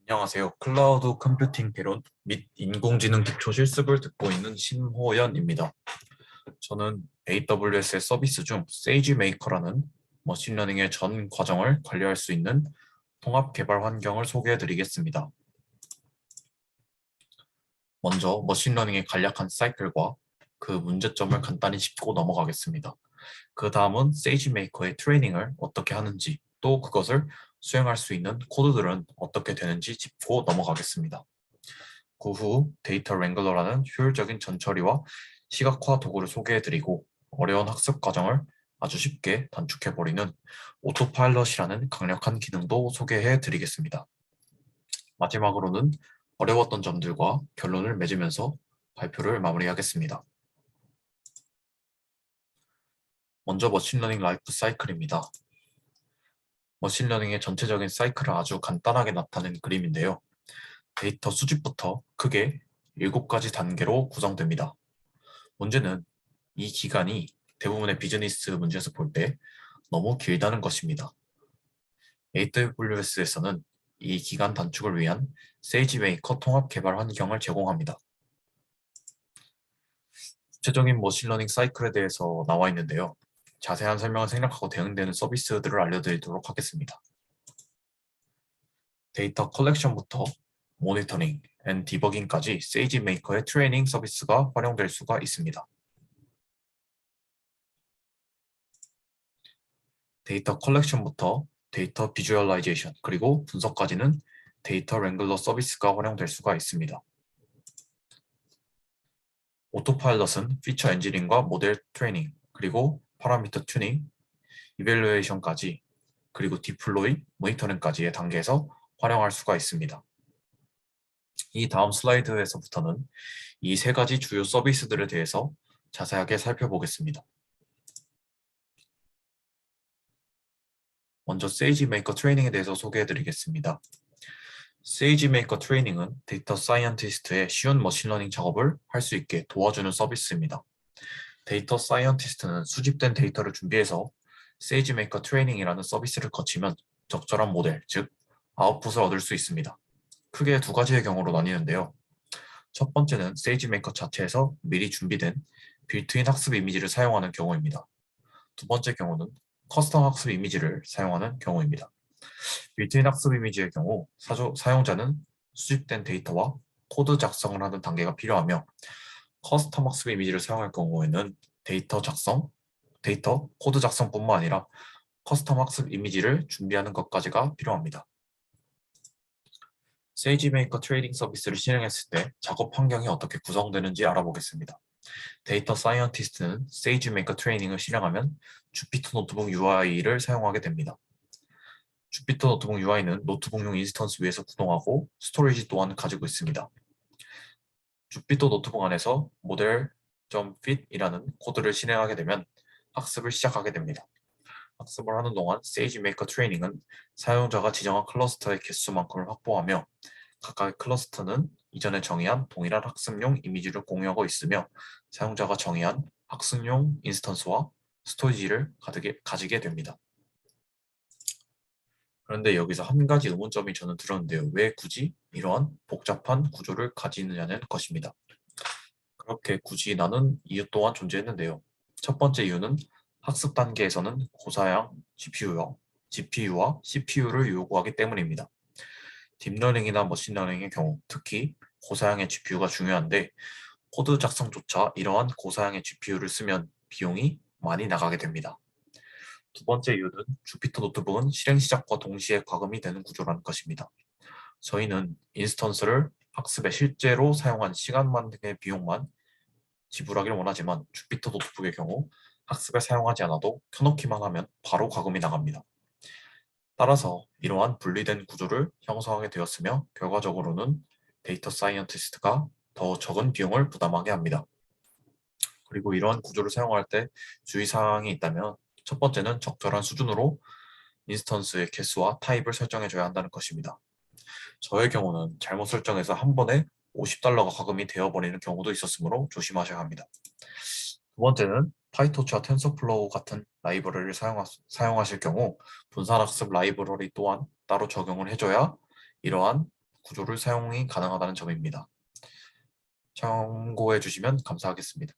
안녕하세요. 클라우드 컴퓨팅 개론 및 인공지능 기초 실습을 듣고 있는 신호연입니다. 저는 AWS의 서비스 중 세이지메이커라는 머신러닝의 전 과정을 관리할 수 있는 통합 개발 환경을 소개해 드리겠습니다. 먼저 머신러닝의 간략한 사이클과 그 문제점을 간단히 짚고 넘어가겠습니다. 그 다음은 세이지메이커의 트레이닝을 어떻게 하는지, 또 그것을 수행할 수 있는 코드들은 어떻게 되는지 짚고 넘어가겠습니다. 그 후 데이터 랭글러라는 효율적인 전처리와 시각화 도구를 소개해드리고 어려운 학습 과정을 아주 쉽게 단축해버리는 오토파일럿이라는 강력한 기능도 소개해드리겠습니다. 마지막으로는 어려웠던 점들과 결론을 맺으면서 발표를 마무리하겠습니다. 먼저 머신러닝 라이프 사이클입니다. 머신러닝의 전체적인 사이클을 아주 간단하게 나타낸 그림인데요. 데이터 수집부터 크게 7가지 단계로 구성됩니다. 문제는 이 기간이 대부분의 비즈니스 문제에서 볼 때 너무 길다는 것입니다. AWS에서는 이 기간 단축을 위한 세이지메이커 통합 개발 환경을 제공합니다. 구체적인 머신러닝 사이클에 대해서 나와 있는데요. 자세한 설명을 생략하고 대응되는 서비스들을 알려드리도록 하겠습니다. 데이터 컬렉션부터 모니터링 앤 디버깅까지 세이지메이커의 트레이닝 서비스가 활용될 수가 있습니다. 데이터 컬렉션부터 데이터 비주얼라이제이션 그리고 분석까지는 데이터 랭글러 서비스가 활용될 수가 있습니다. 오토파일럿은 피처 엔지니어링과 모델 트레이닝 그리고 파라미터 튜닝, 이벨루에이션까지 그리고 디플로이, 모니터링까지의 단계에서 활용할 수가 있습니다. 이 다음 슬라이드에서부터는 이 세 가지 주요 서비스들에 대해서 자세하게 살펴보겠습니다. 먼저 세이지메이커 트레이닝에 대해서 소개해드리겠습니다. 세이지메이커 트레이닝은 데이터 사이언티스트의 쉬운 머신러닝 작업을 할 수 있게 도와주는 서비스입니다. 데이터 사이언티스트는 수집된 데이터를 준비해서 세이지메이커 트레이닝이라는 서비스를 거치면 적절한 모델, 즉 아웃풋을 얻을 수 있습니다. 크게 두 가지의 경우로 나뉘는데요. 첫 번째는 세이지메이커 자체에서 미리 준비된 빌트인 학습 이미지를 사용하는 경우입니다. 두 번째 경우는 커스텀 학습 이미지를 사용하는 경우입니다. 빌트인 학습 이미지의 경우 사용자는 수집된 데이터와 코드 작성을 하는 단계가 필요하며 커스텀 학습 이미지를 사용할 경우에는 데이터 코드 작성뿐만 아니라 커스텀 학습 이미지를 준비하는 것까지가 필요합니다. 세이지메이커 트레이딩 서비스를 실행했을 때 작업 환경이 어떻게 구성되는지 알아보겠습니다. 데이터 사이언티스트는 세이지메이커 트레이닝을 실행하면 주피터 노트북 UI를 사용하게 됩니다. 주피터 노트북 UI는 노트북용 인스턴스 위에서 구동하고 스토리지 또한 가지고 있습니다. 주피터 노트북 안에서 model.fit이라는 코드를 실행하게 되면 학습을 시작하게 됩니다. 학습을 하는 동안 세이지메이커 트레이닝은 사용자가 지정한 클러스터의 개수만큼을 확보하며 각각의 클러스터는 이전에 정의한 동일한 학습용 이미지를 공유하고 있으며 사용자가 정의한 학습용 인스턴스와 스토리지를 가지게 됩니다. 그런데 여기서 한 가지 의문점이 저는 들었는데요. 왜 굳이 이러한 복잡한 구조를 가지느냐는 것입니다. 그렇게 굳이 나눈 이유 또한 존재했는데요. 첫 번째 이유는 학습 단계에서는 고사양 GPU와 CPU를 요구하기 때문입니다. 딥러닝이나 머신러닝의 경우 특히 고사양의 GPU가 중요한데 코드 작성조차 이러한 고사양의 GPU를 쓰면 비용이 많이 나가게 됩니다. 두 번째 이유는 주피터 노트북은 실행 시작과 동시에 과금이 되는 구조라는 것입니다. 저희는 인스턴스를 학습에 실제로 사용한 시간만큼의 비용만 지불하기를 원하지만 주피터 노트북의 경우 학습에 사용하지 않아도 켜놓기만 하면 바로 과금이 나갑니다. 따라서 이러한 분리된 구조를 형성하게 되었으며 결과적으로는 데이터 사이언티스트가 더 적은 비용을 부담하게 합니다. 그리고 이러한 구조를 사용할 때 주의사항이 있다면 첫 번째는 적절한 수준으로 인스턴스의 개수와 타입을 설정해줘야 한다는 것입니다. 저의 경우는 잘못 설정해서 한 번에 $50가 과금이 되어버리는 경우도 있었으므로 조심하셔야 합니다. 두 번째는 파이토치와 텐서플로우 같은 라이브러리를 사용하실 경우 분산학습 라이브러리 또한 따로 적용을 해줘야 이러한 구조를 사용이 가능하다는 점입니다. 참고해 주시면 감사하겠습니다.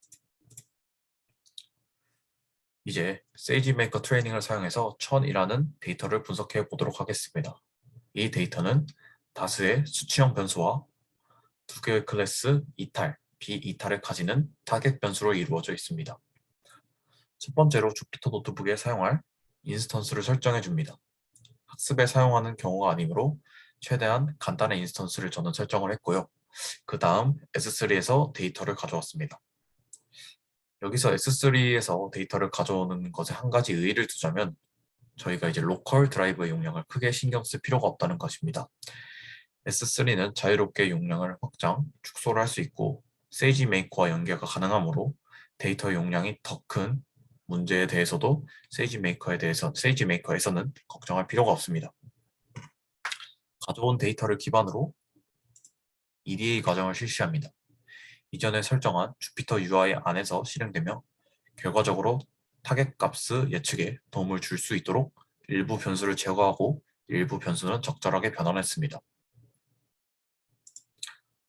이제 세이지메이커 트레이닝을 사용해서 1000이라는 데이터를 분석해 보도록 하겠습니다. 이 데이터는 다수의 수치형 변수와 두 개의 클래스 이탈, 비이탈을 가지는 타겟 변수로 이루어져 있습니다. 첫 번째로 주피터 노트북에 사용할 인스턴스를 설정해 줍니다. 학습에 사용하는 경우가 아니므로 최대한 간단한 인스턴스를 저는 설정을 했고요. 그 다음 S3에서 데이터를 가져왔습니다. 여기서 S3에서 데이터를 가져오는 것에 한 가지 의의를 두자면 저희가 이제 로컬 드라이브의 용량을 크게 신경 쓸 필요가 없다는 것입니다. S3는 자유롭게 용량을 확장, 축소를 할 수 있고 세이지 메이커와 연계가 가능하므로 데이터 용량이 더 큰 문제에 대해서도 세이지 메이커에서는 걱정할 필요가 없습니다. 가져온 데이터를 기반으로 EDA 과정을 실시합니다. 이전에 설정한 주피터 UI 안에서 실행되며 결과적으로 타겟 값의 예측에 도움을 줄 수 있도록 일부 변수를 제거하고 일부 변수는 적절하게 변환했습니다.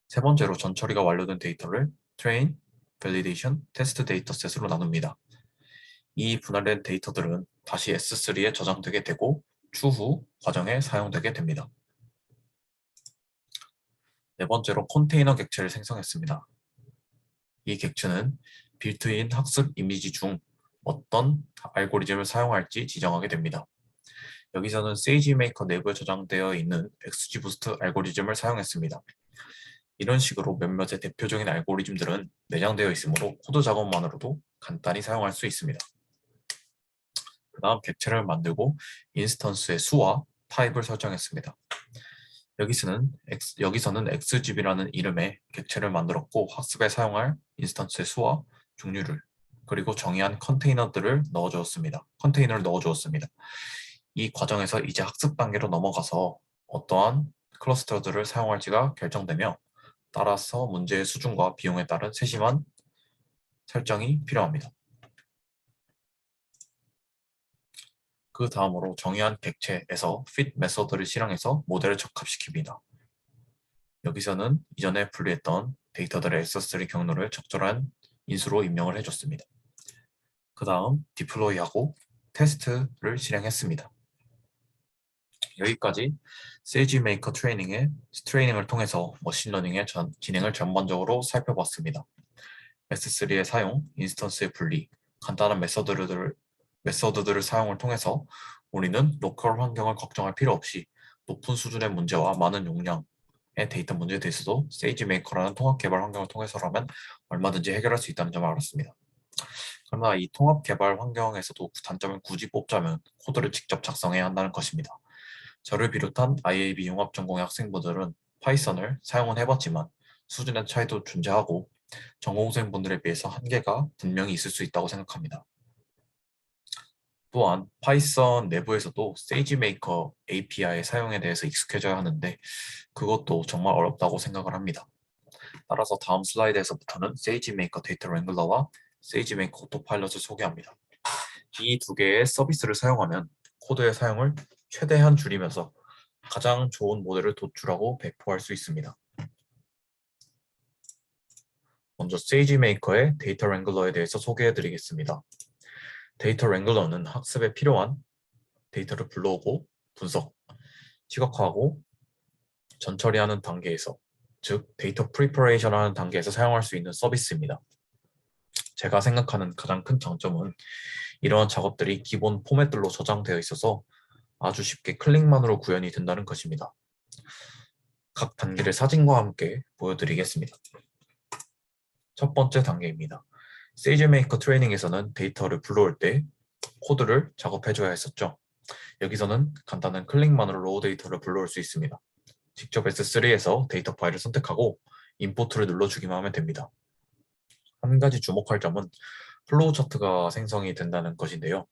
세 번째로 전처리가 완료된 데이터를 Train, Validation, Test 데이터셋으로 나눕니다. 이 분할된 데이터들은 다시 S3에 저장되게 되고 추후 과정에 사용되게 됩니다. 네 번째로 컨테이너 객체를 생성했습니다. 이 객체는 빌트인 학습 이미지 중 어떤 알고리즘을 사용할지 지정하게 됩니다. 여기서는 세이지메이커 내부에 저장되어 있는 XGBoost 알고리즘을 사용했습니다. 이런 식으로 몇몇의 대표적인 알고리즘들은 내장되어 있으므로 코드 작업만으로도 간단히 사용할 수 있습니다. 그 다음 객체를 만들고 인스턴스의 수와 타입을 설정했습니다. 여기서는 XGB라는 이름의 객체를 만들었고 학습에 사용할 인스턴스의 수와 종류를 그리고 정의한 컨테이너를 넣어주었습니다. 이 과정에서 이제 학습 단계로 넘어가서 어떠한 클러스터들을 사용할지가 결정되며 따라서 문제의 수준과 비용에 따른 세심한 설정이 필요합니다. 그 다음으로 정의한 객체에서 fit 메서드를 실행해서 모델을 적합시킵니다. 여기서는 이전에 분리했던 데이터들의 S3 경로를 적절한 인수로 입력을 해줬습니다. 그 다음 디플로이하고 테스트를 실행했습니다. 여기까지 세이지메이커 트레이닝을 통해서 머신러닝의 진행을 전반적으로 살펴봤습니다. S3의 사용, 인스턴스의 분리, 간단한 메서드들을 사용을 통해서 우리는 로컬 환경을 걱정할 필요 없이 높은 수준의 문제와 많은 용량의 데이터 문제에 대해서도 세이지메이커라는 통합 개발 환경을 통해서라면 얼마든지 해결할 수 있다는 점을 알았습니다. 그러나 이 통합 개발 환경에서도 단점을 굳이 뽑자면 코드를 직접 작성해야 한다는 것입니다. 저를 비롯한 IAB 융합 전공의 학생분들은 파이썬을 사용은 해봤지만 수준의 차이도 존재하고 전공생분들에 비해서 한계가 분명히 있을 수 있다고 생각합니다. 또한 파이썬 내부에서도 세이지메이커 API 사용에 대해서 익숙해져야 하는데 그것도 정말 어렵다고 생각을 합니다. 따라서 다음 슬라이드에서부터는 세이지메이커 데이터 랭글러와 세이지메이커 오토파일럿을 소개합니다. 이 두 개의 서비스를 사용하면 코드의 사용을 최대한 줄이면서 가장 좋은 모델을 도출하고 배포할 수 있습니다. 먼저 세이지메이커의 데이터 랭글러에 대해서 소개해 드리겠습니다. 데이터 랭글러는 학습에 필요한 데이터를 불러오고 분석, 시각화하고 전처리하는 단계에서 즉 데이터 프리퍼레이션 하는 단계에서 사용할 수 있는 서비스입니다. 제가 생각하는 가장 큰 장점은 이러한 작업들이 기본 포맷들로 저장되어 있어서 아주 쉽게 클릭만으로 구현이 된다는 것입니다. 각 단계를 사진과 함께 보여드리겠습니다. 첫 번째 단계입니다. 세이지메이커 트레이닝에서는 데이터를 불러올 때 코드를 작업해줘야 했었죠. 여기서는 간단한 클릭만으로 로우 데이터를 불러올 수 있습니다. 직접 S3에서 데이터 파일을 선택하고 임포트를 눌러주기만 하면 됩니다. 한 가지 주목할 점은 플로우 차트가 생성이 된다는 것인데요.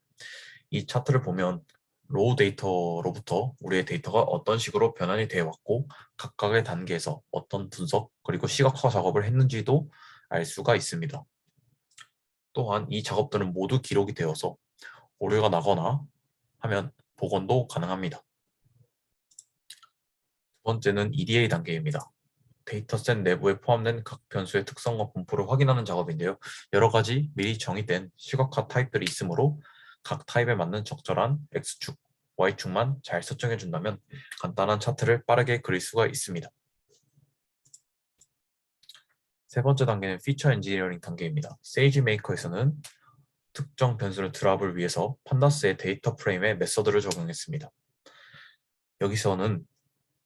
이 차트를 보면 로우 데이터로부터 우리의 데이터가 어떤 식으로 변환이 되어 왔고 각각의 단계에서 어떤 분석 그리고 시각화 작업을 했는지도 알 수가 있습니다. 또한 이 작업들은 모두 기록이 되어서 오류가 나거나 하면 복원도 가능합니다. 두 번째는 EDA 단계입니다. 데이터셋 내부에 포함된 각 변수의 특성과 분포를 확인하는 작업인데요. 여러 가지 미리 정의된 시각화 타입들이 있으므로 각 타입에 맞는 적절한 X축, Y축만 잘 설정해 준다면 간단한 차트를 빠르게 그릴 수가 있습니다. 세 번째 단계는 피처 엔지니어링 단계입니다. 세이지메이커에서는 특정 변수를 드랍을 위해서 판다스의 데이터 프레임에 메서드를 적용했습니다. 여기서는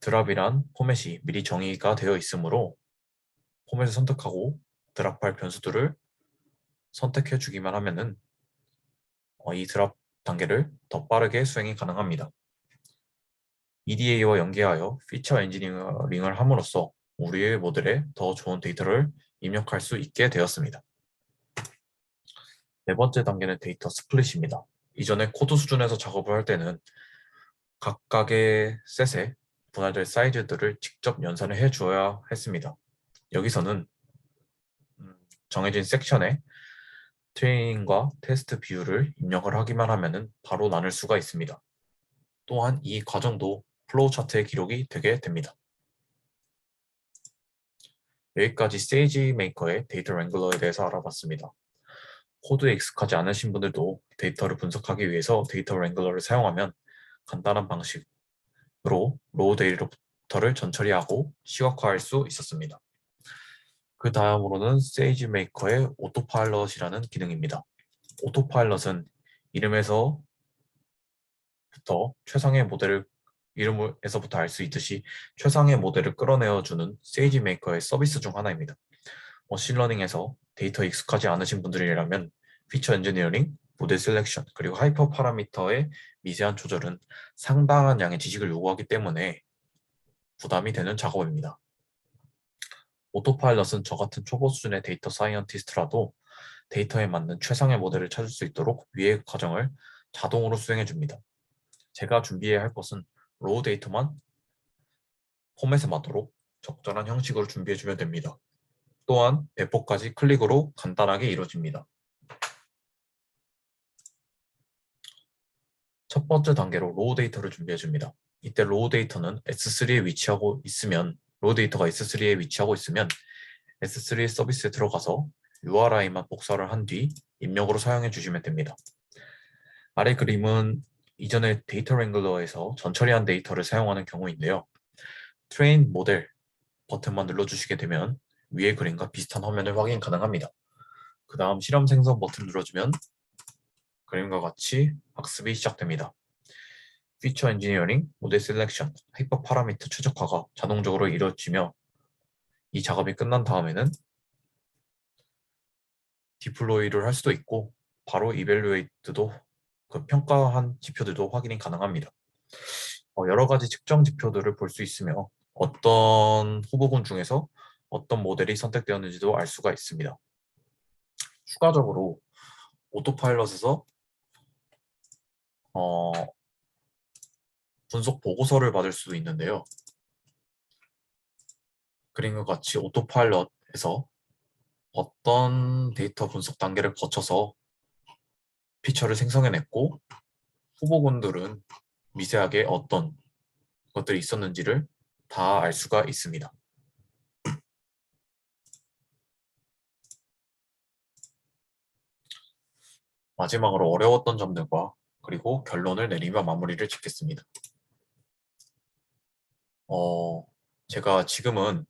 드랍이란 포맷이 미리 정의가 되어 있으므로 포맷을 선택하고 드랍할 변수들을 선택해 주기만 하면은 이 드랍 단계를 더 빠르게 수행이 가능합니다. EDA와 연계하여 피처 엔지니어링을 함으로써 우리의 모델에 더 좋은 데이터를 입력할 수 있게 되었습니다. 네 번째 단계는 데이터 스플릿입니다. 이전에 코드 수준에서 작업을 할 때는 각각의 셋에 분할될 사이즈들을 직접 연산을 해 주어야 했습니다. 여기서는 정해진 섹션에 트레이닝과 테스트 비율을 입력을 하기만 하면 바로 나눌 수가 있습니다. 또한 이 과정도 플로우 차트의 기록이 되게 됩니다. 여기까지 세이지 메이커의 데이터 랭글러에 대해서 알아봤습니다. 코드에 익숙하지 않으신 분들도 데이터를 분석하기 위해서 데이터 랭글러를 사용하면 간단한 방식으로 로우 데이터를 전처리하고 시각화할 수 있었습니다. 그 다음으로는 세이지 메이커의 오토파일럿이라는 기능입니다. 오토파일럿은 이름에서부터 최상의 모델을 이름에서부터 알 수 있듯이 최상의 모델을 끌어내어주는 세이지 메이커의 서비스 중 하나입니다. 머신러닝에서 데이터에 익숙하지 않으신 분들이라면 피처 엔지니어링, 모델 셀렉션, 그리고 하이퍼 파라미터의 미세한 조절은 상당한 양의 지식을 요구하기 때문에 부담이 되는 작업입니다. 오토파일럿은 저 같은 초보 수준의 데이터 사이언티스트라도 데이터에 맞는 최상의 모델을 찾을 수 있도록 위의 과정을 자동으로 수행해 줍니다. 제가 준비해야 할 것은 로우 데이터만 포맷에 맞도록 적절한 형식으로 준비해 주면 됩니다. 또한 배포까지 클릭으로 간단하게 이루어집니다. 첫 번째 단계로 로우 데이터를 준비해 줍니다. 이때 로우 데이터는 S3에 위치하고 있으면 로우 데이터가 S3에 위치하고 있으면 S3 서비스에 들어가서 URI만 복사를 한 뒤 입력으로 사용해 주시면 됩니다. 아래 그림은 이전에 데이터 랭글러에서 전처리한 데이터를 사용하는 경우인데요. 트레인 모델 버튼만 눌러주시게 되면 위의 그림과 비슷한 화면을 확인 가능합니다. 그 다음 실험 생성 버튼 눌러주면 그림과 같이 학습이 시작됩니다. 피처 엔지니어링, 모델 셀렉션, 하이퍼 파라미터 최적화가 자동적으로 이루어지며 이 작업이 끝난 다음에는 디플로이를 할 수도 있고 바로 이벨루에이트도 그 평가한 지표들도 확인이 가능합니다. 여러 가지 측정 지표들을 볼 수 있으며 어떤 후보군 중에서 어떤 모델이 선택되었는지도 알 수가 있습니다. 추가적으로 오토파일럿에서 어, 분석 보고서를 받을 수도 있는데요. 그림과 같이 오토파일럿에서 어떤 데이터 분석 단계를 거쳐서 피처를 생성해냈고 후보군들은 미세하게 어떤 것들이 있었는지를 다 알 수가 있습니다. 마지막으로 어려웠던 점들과 그리고 결론을 내리며 마무리를 짓겠습니다. 제가 지금은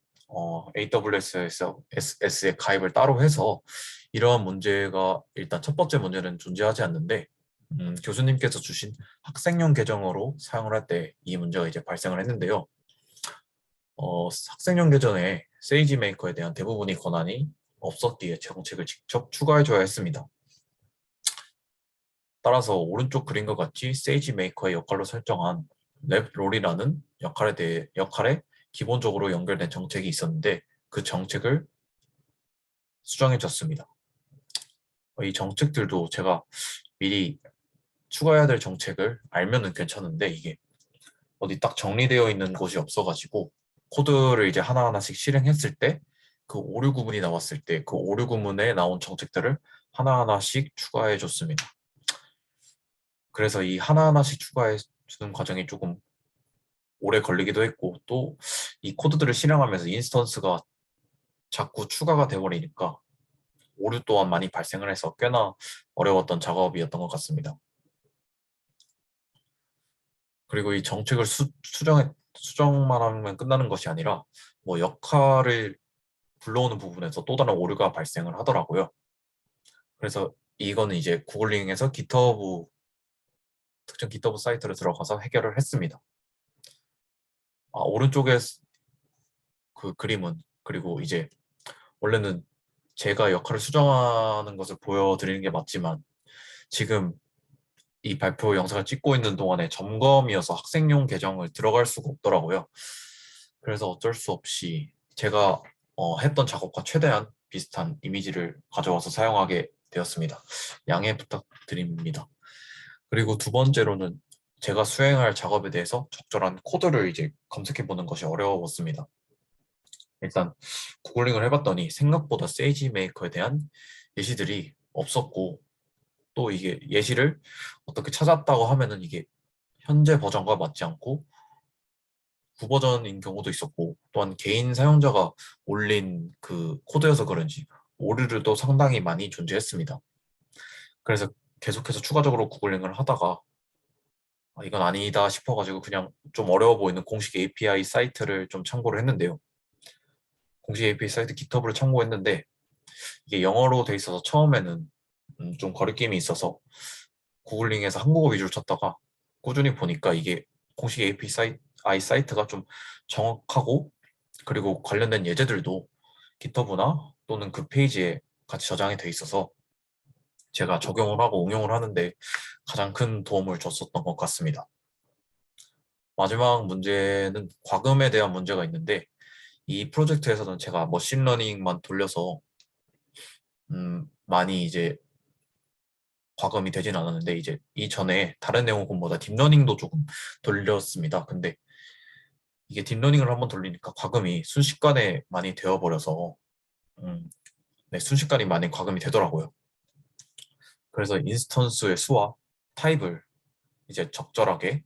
AWS에서 SS에 가입을 따로 해서 이러한 문제가 일단 첫 번째 문제는 존재하지 않는데 교수님께서 주신 학생용 계정으로 사용을 할 때 이 문제가 이제 발생을 했는데요. 학생용 계정에 세이지 메이커에 대한 대부분의 권한이 없었기에 정책을 직접 추가해줘야 했습니다. 따라서 오른쪽 그림과 같이 세이지 메이커의 역할로 설정한 랩 롤이라는 역할에 기본적으로 연결된 정책이 있었는데 그 정책을 수정해줬습니다. 이 정책들도 제가 미리 추가해야 될 정책을 알면은 괜찮은데 이게 어디 딱 정리되어 있는 곳이 없어가지고 코드를 이제 하나하나씩 실행했을 때 그 오류 구문이 나왔을 때 그 오류 구문에 나온 정책들을 하나하나씩 추가해 줬습니다. 그래서 이 하나하나씩 추가해 주는 과정이 조금 오래 걸리기도 했고 또 이 코드들을 실행하면서 인스턴스가 자꾸 추가가 돼버리니까 오류 또한 많이 발생을 해서 꽤나 어려웠던 작업이었던 것 같습니다. 그리고 이 정책을 수정만 하면 끝나는 것이 아니라 뭐 역할을 불러오는 부분에서 또 다른 오류가 발생을 하더라고요. 그래서 이거는 이제 구글링에서 특정 깃허브 사이트를 들어가서 해결을 했습니다. 오른쪽에 그 그림은 그리고 이제 원래는 제가 역할을 수정하는 것을 보여드리는 게 맞지만 지금 이 발표 영상을 찍고 있는 동안에 점검이어서 학생용 계정을 들어갈 수가 없더라고요. 그래서 어쩔 수 없이 제가 했던 작업과 최대한 비슷한 이미지를 가져와서 사용하게 되었습니다. 양해 부탁드립니다. 그리고 두 번째로는 제가 수행할 작업에 대해서 적절한 코드를 이제 검색해 보는 것이 어려웠습니다. 일단 구글링을 해봤더니 생각보다 세이지 메이커에 대한 예시들이 없었고 또 이게 예시를 어떻게 찾았다고 하면은 이게 현재 버전과 맞지 않고 구버전인 경우도 있었고 또한 개인 사용자가 올린 그 코드여서 그런지 오류를 또 상당히 많이 존재했습니다. 그래서 계속해서 추가적으로 구글링을 하다가 이건 아니다 싶어가지고 그냥 좀 어려워 보이는 공식 API 사이트를 좀 참고를 했는데요. 공식 API 사이트 깃허브를 참고했는데 이게 영어로 돼 있어서 처음에는 좀 거리낌이 있어서 구글링에서 한국어 위주로 찾다가 꾸준히 보니까 이게 공식 API 사이트가 좀 정확하고 그리고 관련된 예제들도 깃허브나 또는 그 페이지에 같이 저장이 돼 있어서 제가 적용을 하고 응용을 하는데 가장 큰 도움을 줬었던 것 같습니다. 마지막 문제는 과금에 대한 문제가 있는데 이 프로젝트에서는 제가 머신러닝만 돌려서 많이 이제 과금이 되진 않았는데 이제 이전에 다른 내용보다 딥러닝도 조금 돌렸습니다. 근데 이게 딥러닝을 한번 돌리니까 과금이 순식간에 많이 되어버려서 음, 네, 순식간에 많이 과금이 되더라고요. 그래서 인스턴스의 수와 타입을 이제 적절하게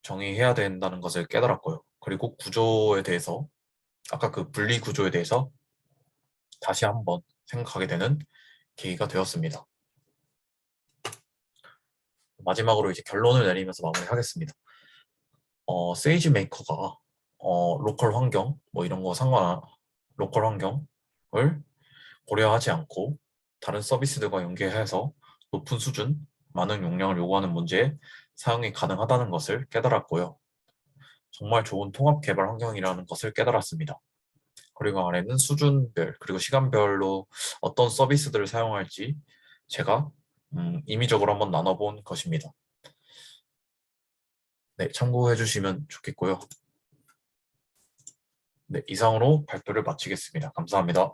정의해야 된다는 것을 깨달았고요. 그리고 구조에 대해서 아까 그 분리 구조에 대해서 다시 한번 생각하게 되는 계기가 되었습니다. 마지막으로 이제 결론을 내리면서 마무리하겠습니다. 세이지 메이커가 로컬 환경 뭐 이런 거 로컬 환경을 고려하지 않고 다른 서비스들과 연계해서 높은 수준, 많은 용량을 요구하는 문제에 사용이 가능하다는 것을 깨달았고요. 정말 좋은 통합 개발 환경이라는 것을 깨달았습니다. 그리고 아래는 수준별 그리고 시간별로 어떤 서비스들을 사용할지 제가 임의적으로 한번 나눠본 것입니다. 네, 참고해 주시면 좋겠고요. 네, 이상으로 발표를 마치겠습니다. 감사합니다.